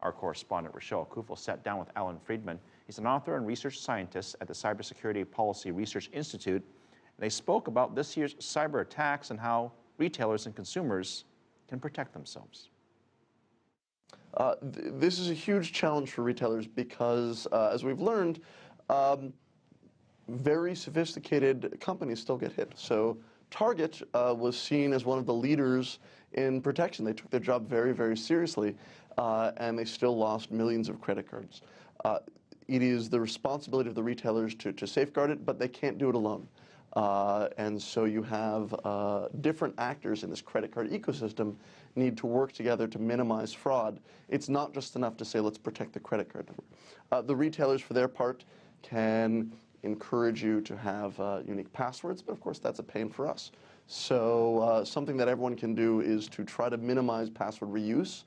Our correspondent Rachelle Akuffo sat down with Allan Friedman. He's an author and research scientist at the Cybersecurity Policy Research Institute. They spoke about this year's cyber attacks and how retailers and consumers can protect themselves. This is a huge challenge for retailers because, as we've learned, very sophisticated companies still get hit. So Target was seen as one of the leaders in protection. They took their job very, very seriously, and they still lost millions of credit cards. It is the responsibility of the retailers to safeguard it, but they can't do it alone. And so you have different actors in this credit card ecosystem need to work together to minimize fraud. It's not just enough to say, let's protect the credit card number. The retailers, for their part, can encourage you to have unique passwords, but of course that's a pain for us. So something that everyone can do is to try to minimize password reuse.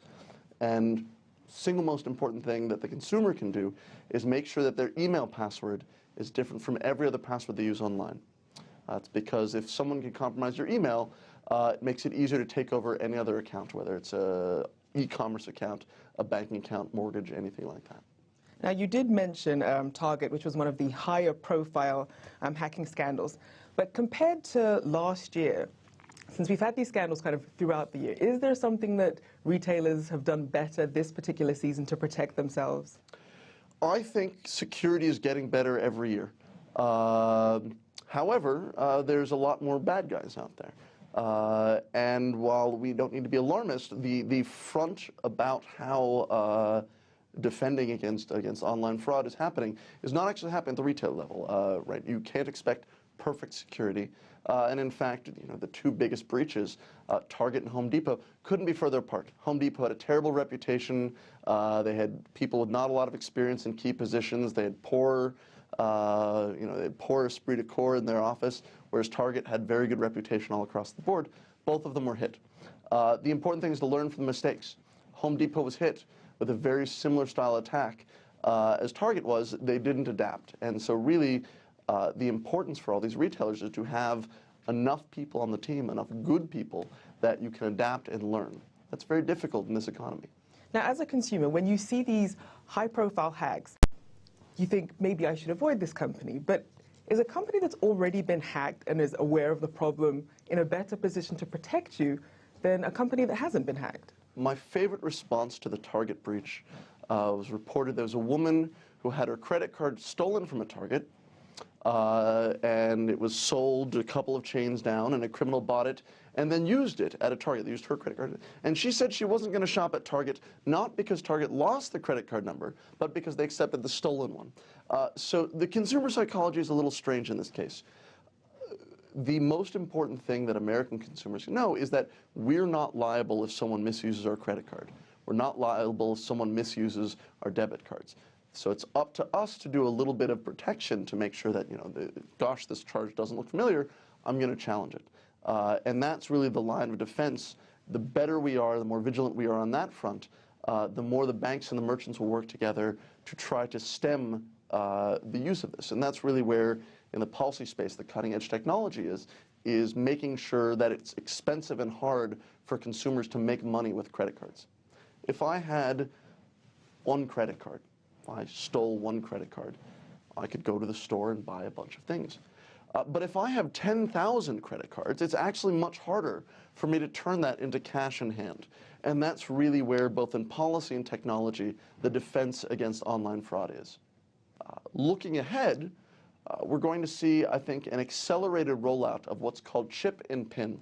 And single most important thing that the consumer can do is make sure that their email password is different from every other password they use online. It's because if someone can compromise your email, it makes it easier to take over any other account, whether it's an e-commerce account, a banking account, mortgage, anything like that. Now, you did mention Target, which was one of the higher profile hacking scandals. But compared to last year, since we've had these scandals kind of throughout the year, is there something that retailers have done better this particular season to protect themselves? I think security is getting better every year. However, there's a lot more bad guys out there. And while we don't need to be alarmist, the front about how defending against online fraud is happening is not actually happening at the retail level. Right? You can't expect perfect security. And in fact, the two biggest breaches, Target and Home Depot, couldn't be further apart. Home Depot had a terrible reputation. They had people with not a lot of experience in key positions. They had poor they had poor esprit de corps in their office, whereas Target had very good reputation all across the board. Both of them were hit. The important thing is to learn from the mistakes. Home Depot was hit with a very similar style attack as Target was. They didn't adapt. And so really, the importance for all these retailers is to have enough people on the team, enough good people, that you can adapt and learn. That's very difficult in this economy. Now, as a consumer, when you see these high-profile hacks, you think, maybe I should avoid this company. But is a company that's already been hacked and is aware of the problem in a better position to protect you than a company that hasn't been hacked? My favorite response to the Target breach was reported there was a woman who had her credit card stolen from a Target, and it was sold a couple of chains down, and a criminal bought it and then used it at a Target. They used her credit card. And she said she wasn't going to shop at Target, not because Target lost the credit card number, but because they accepted the stolen one. So the consumer psychology is a little strange in this case. The most important thing that American consumers know is that we're not liable if someone misuses our credit card. We're not liable if someone misuses our debit cards. So it's up to us to do a little bit of protection to make sure that, gosh, this charge doesn't look familiar, I'm going to challenge it. And that's really the line of defense. The better we are, the more vigilant we are on that front, the more the banks and the merchants will work together to try to stem the use of this. And that's really where, in the policy space, the cutting-edge technology is making sure that it's expensive and hard for consumers to make money with credit cards. If I had one credit card, if I stole one credit card, I could go to the store and buy a bunch of things. But if I have 10,000 credit cards, it's actually much harder for me to turn that into cash in hand. And that's really where, both in policy and technology, the defense against online fraud is. Looking ahead, we're going to see, I think, an accelerated rollout of what's called chip and pin.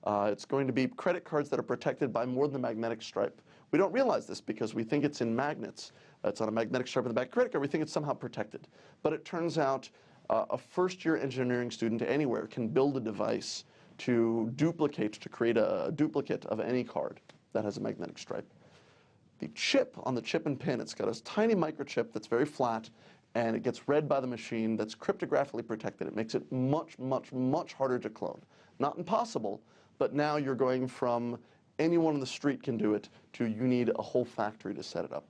It's going to be credit cards that are protected by more than the magnetic stripe. We don't realize this because we think it's in magnets. It's on a magnetic stripe in the back of the credit card. We think it's somehow protected. But it turns out a first-year engineering student anywhere can build a device to create a duplicate of any card that has a magnetic stripe. The chip on the chip and pin, it's got a tiny microchip that's very flat, and it gets read by the machine that's cryptographically protected. It makes it much, much, much harder to clone. Not impossible, but now you're going from anyone on the street can do it to you need a whole factory to set it up.